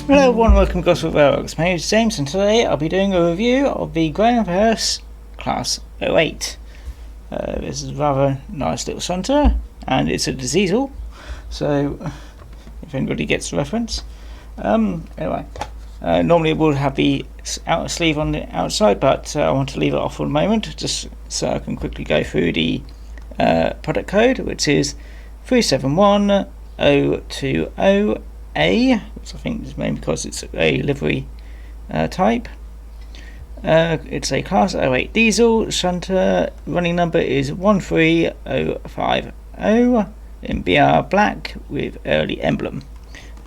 Hello everyone, welcome to Gosport Railworks. My name is James and today I'll be doing a review of the Farish Class 08. This is a rather nice little shunter and it's a diesel, so if anybody gets the reference. Anyway, normally it would have the outer sleeve on the outside, but I want to leave it off for a moment just so I can quickly go through the product code, which is 371020A, which I think is mainly because it's a livery type. It's a Class 08 diesel shunter. Running number is 13050 in BR black with early emblem.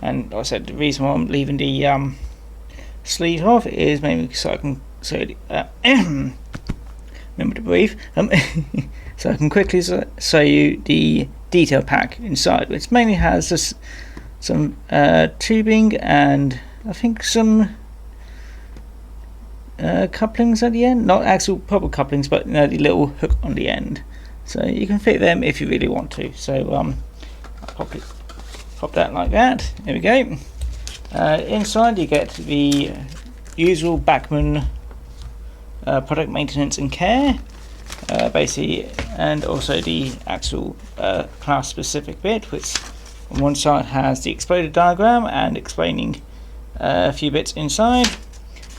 And like I said, the reason why I'm leaving the sleeve off is mainly so I can remember to breathe. So I can quickly show you the detail pack inside, which mainly has just some tubing and I think some couplings at the end. Not actual proper couplings, but you know, the little hook on the end. So you can fit them if you really want to. So I'll pop that like that. There we go. Inside you get the usual Bachmann product maintenance and care, basically, and also the actual class specific bit, which on one side has the exploded diagram and explaining a few bits inside,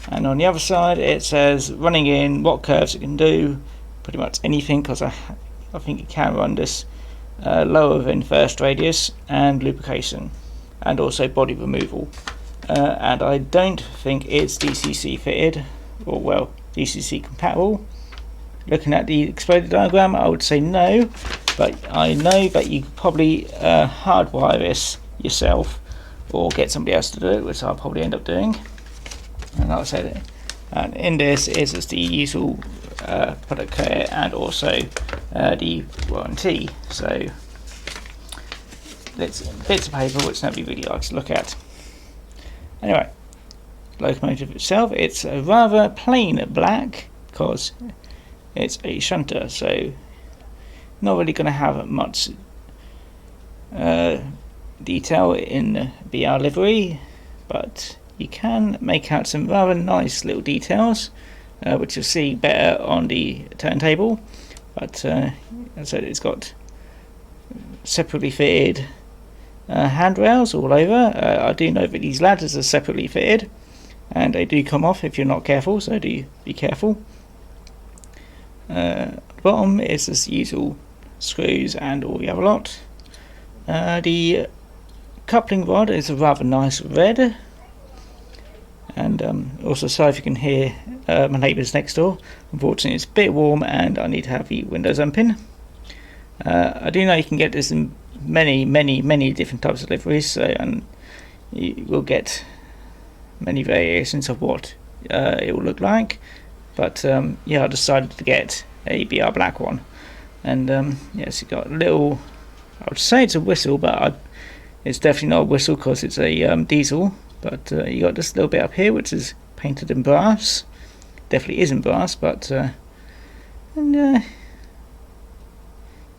and on the other side it says running in, what curves it can do, pretty much anything, because I think it can run this lower than first radius, and lubrication, and also body removal. And I don't think it's DCC fitted, or well, DCC compatible. Looking at the exploded diagram, I would say no, but I know that you could probably hardwire this yourself or get somebody else to do it, which I'll probably end up doing. And like I said, and in this is just the usual product care and also the warranty. So bits of paper which nobody really likes to look at. Anyway, locomotive itself, it's a rather plain black because it's a shunter, so not really going to have much detail in BR livery, but you can make out some rather nice little details, which you'll see better on the turntable. But as I said, it's got separately fitted handrails all over. I do know that these ladders are separately fitted and they do come off if you're not careful, so do be careful. Bottom is as usual screws and all the other lot. The coupling rod is a rather nice red, and also sorry if you can hear my neighbours next door. Unfortunately it's a bit warm and I need to have the windows open. I do know you can get this in many different types of liveries, so, and you will get many variations of what it will look like. But yeah, I decided to get a BR black one, and yes, you got a little, I would say it's a whistle, but it's definitely not a whistle because it's a diesel. But you got this little bit up here which is painted in brass. Definitely isn't brass, but and yeah,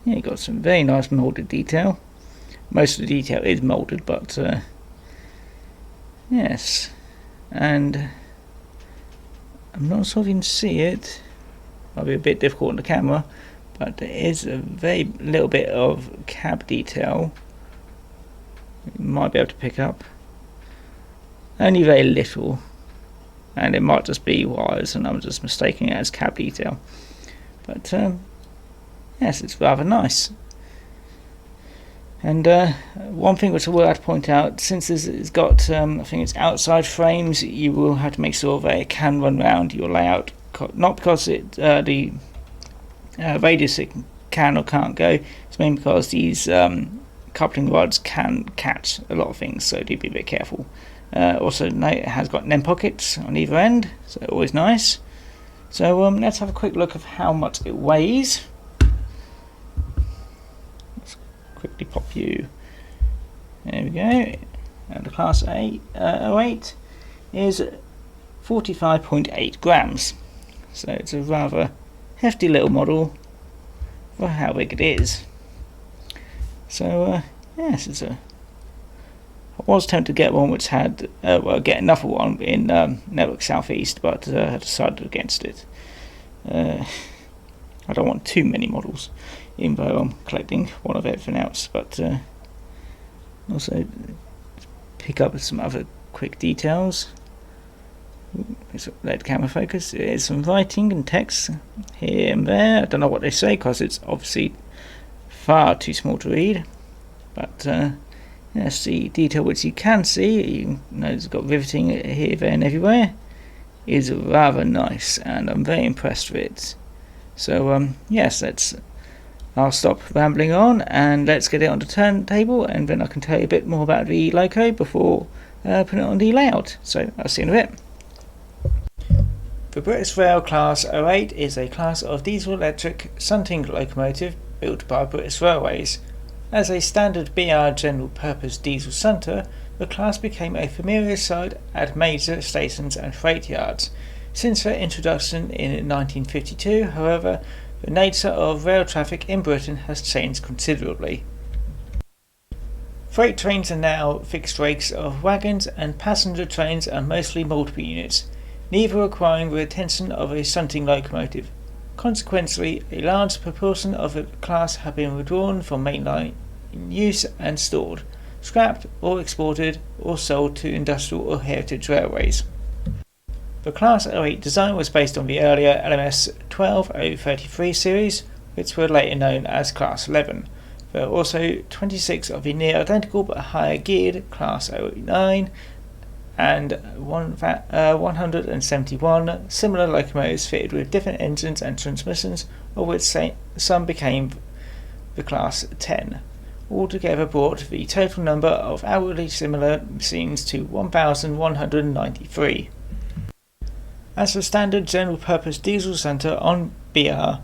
you got some very nice moulded detail. Most of the detail is moulded, but yes, and I'm not sure if you can see it. Might be a bit difficult on the camera, but there is a very little bit of cab detail. You might be able to pick up. Only very little, and it might just be wires, and I'm just mistaking it as cab detail. But yes, it's rather nice. And one thing which I will have to point out, since this has got, I think it's outside frames, you will have to make sure that it can run around your layout. Not because the radius it can or can't go, it's mainly because these coupling rods can catch a lot of things, so do be a bit careful. Also, it has got NEM pockets on either end, so always nice. So let's have a quick look of how much it weighs. Quickly pop you. There we go. And the Class 08 is 45.8 grams. So it's a rather hefty little model for how big it is. So yes, it's a I was tempted to get one which had, get another one in Network Southeast, but I decided against it. I don't want too many models, even though I'm collecting one of everything else, but also pick up some other quick details. Let the camera focus. There's some writing and text here and there. I don't know what they say because it's obviously far too small to read, but yes, the detail which you can see, you know, it's got riveting here, there and everywhere, is rather nice, and I'm very impressed with it. So yes, I'll stop rambling on and let's get it on the turntable, and then I can tell you a bit more about the loco before putting it on the layout. So I'll see you in a bit. The British Rail Class 08 is a class of diesel-electric shunting locomotive built by British Railways. As a standard BR general-purpose diesel shunter, the class became a familiar sight at major stations and freight yards. Since their introduction in 1952, however, the nature of rail traffic in Britain has changed considerably. Freight trains are now fixed rakes of wagons, and passenger trains are mostly multiple units, neither requiring the attention of a shunting locomotive. Consequently, a large proportion of the class have been withdrawn from mainline use and stored, scrapped or exported or sold to industrial or heritage railways. The Class 08 design was based on the earlier LMS 12033 series, which were later known as Class 11. There are also 26 of the near identical but higher geared Class 09 and 171 similar locomotives fitted with different engines and transmissions, of which some became the Class 10. Altogether brought the total number of outwardly similar machines to 1,193. As a standard general-purpose diesel shunter on BR,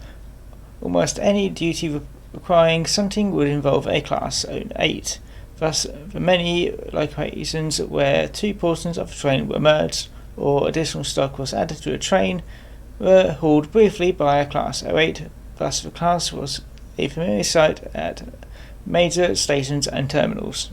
almost any duty requiring shunting would involve a Class 08. Thus, the many locations where two portions of a train were merged or additional stock was added to a train were hauled briefly by a Class 08. Thus, the class was a familiar sight at major stations and terminals.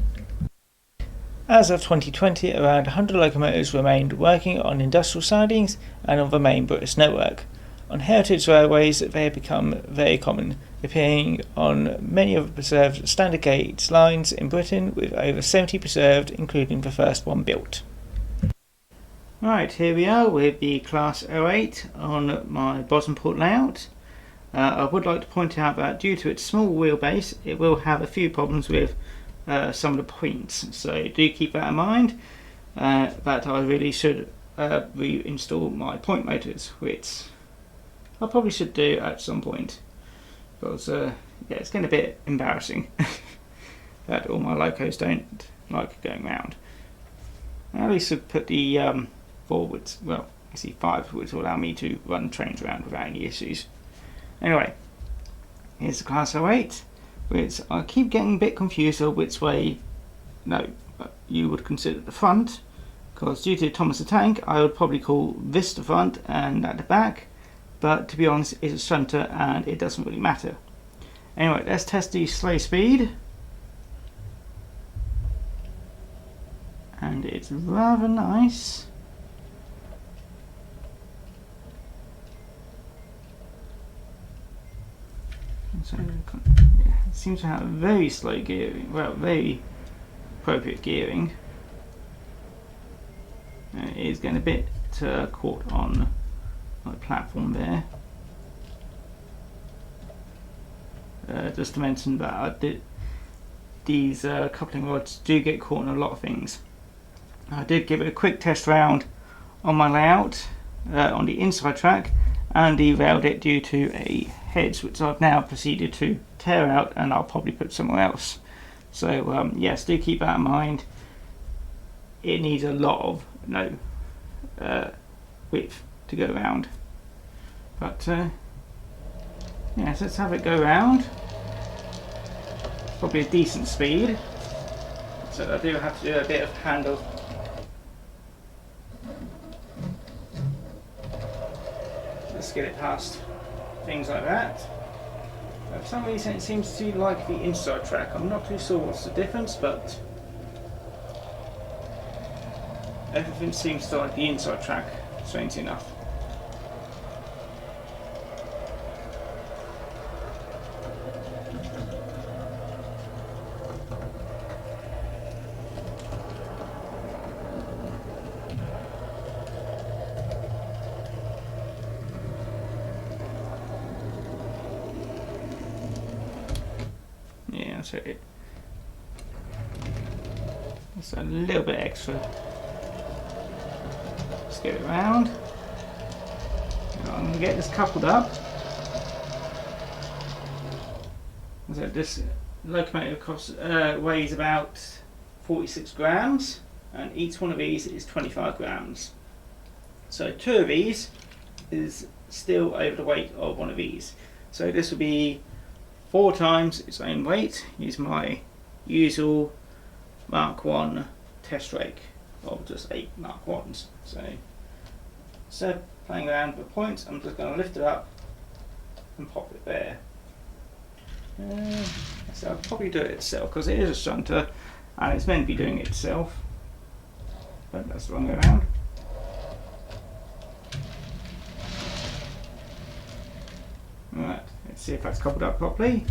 As of 2020, around 100 locomotives remained working on industrial sidings and on the main British network. On heritage railways, they have become very common, appearing on many of the preserved standard gauge lines in Britain, with over 70 preserved, including the first one built. Right, here we are with the Class 08 on my Gosport layout. I would like to point out that due to its small wheelbase, it will have a few problems with some of the points, so do keep that in mind. That I really should reinstall my point motors, which I probably should do at some point, because yeah, it's getting a bit embarrassing that all my locos don't like going round. At least I put the forwards, well, I see 5, which will allow me to run trains around without any issues. Anyway, here's the Class 08, which I keep getting a bit confused of which way you would consider the front, because due to Thomas the Tank, I would probably call this the front and that the back, but to be honest, it's a shunter and it doesn't really matter. Anyway, let's test the slow speed, and it's rather nice. So, yeah, it seems to have very slow gearing, well, very appropriate gearing. It is getting a bit caught on my platform there. Just to mention that these coupling rods do get caught on a lot of things. I did give it a quick test round on my layout on the inside track, and derailed it due to a hedge which I've now proceeded to tear out, and I'll probably put somewhere else. So yes, do keep that in mind. It needs a lot of width to go around, but yes, let's have it go round. It's probably a decent speed, so I do have to do a bit of handle. Let's get it past things like that. For some reason it seems to like the inside track. I'm not too sure what's the difference, but everything seems to like the inside track, strangely enough. Yeah, so it's a little bit extra. Let's get it around. I'm going to get this coupled up. So this locomotive weighs about 46 grams, and each one of these is 25 grams. So 2 of these is still over the weight of one of these. So this will be 4 times its own weight. Use my usual Mark 1 test rake of just 8 Mark 1s. So instead of playing around with points, I'm just going to lift it up and pop it there. So I'll probably do it itself because it is a shunter and it's meant to be doing it itself. But that's the wrong way around. Right, let's see if that's coupled up properly.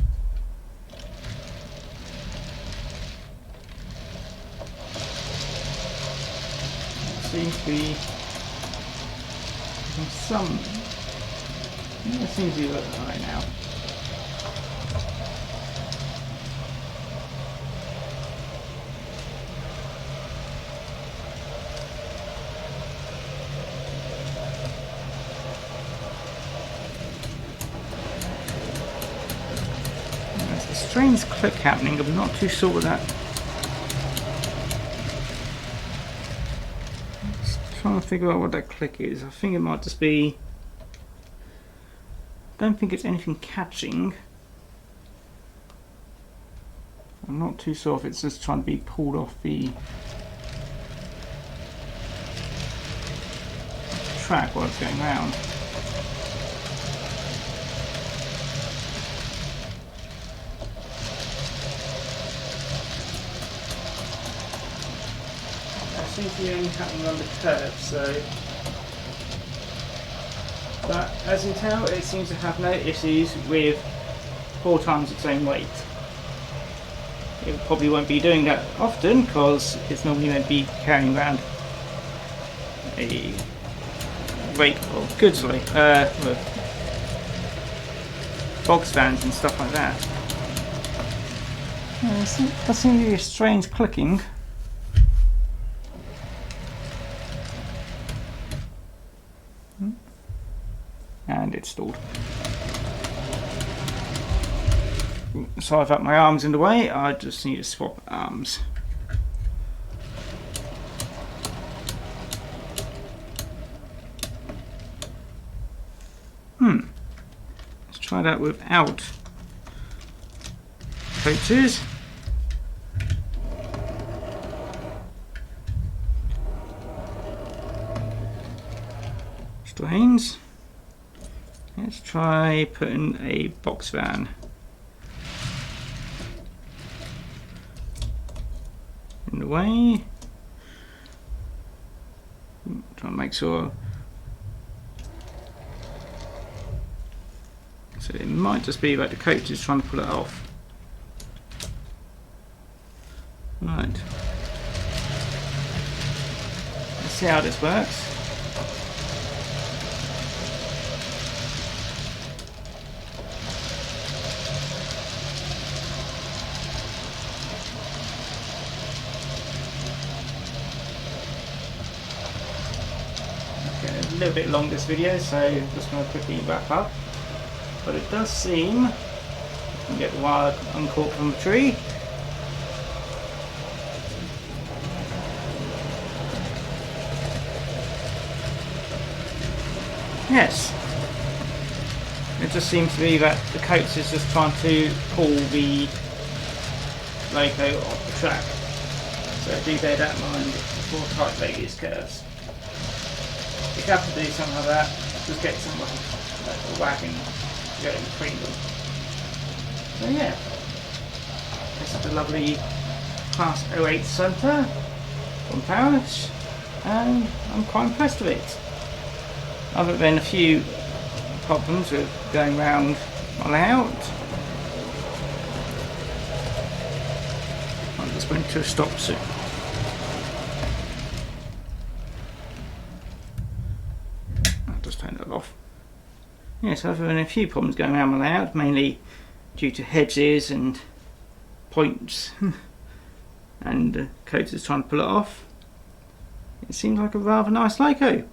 Seems to be some. It seems to be working right now. There's a strange click happening. I'm not too sure what that. Trying to figure out what that click is. I think it might just be. Don't think it's anything catching. I'm not too sure if it's just trying to be pulled off the track while it's going round. Seems to be only happening on the curve, so but as you can tell, it seems to have no issues with 4 times its own weight. It probably won't be doing that often because it's normally meant to be carrying around a weight of goods like box vans and stuff like that. That seems to be a strange clicking. And it's stalled. So I've got my arms in the way, I just need to swap arms. Let's try that without coaches. Strains. Let's try putting a box van in the way. Try and make sure. So it might just be that the coach is trying to pull it off. Right. Let's see how this works. A little bit long this video, so I'm just going to quickly wrap up. But it does seem, you can get the wire uncorked from the tree. Yes, it just seems to be that the coach is just trying to pull the loco off the track. So do bear that in mind for tight radius curves. If you have to do something like that, just get someone like a wagon to go in between them. So yeah, this is the lovely Class 08 Centre from Farish. and I'm quite impressed with it. Other than a few problems with going round my layout. I just went to a stop soon. I'll just turn that off. Yes, other than a few problems going around my layout, mainly due to hedges and points and coaters trying to pull it off, it seems like a rather nice loco.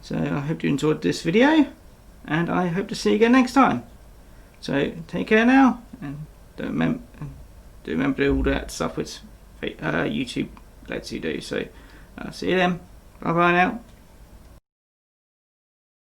So I hope you enjoyed this video, and I hope to see you again next time. So take care now, and remember to do all that stuff which YouTube lets you do. So see you then. Bye bye now.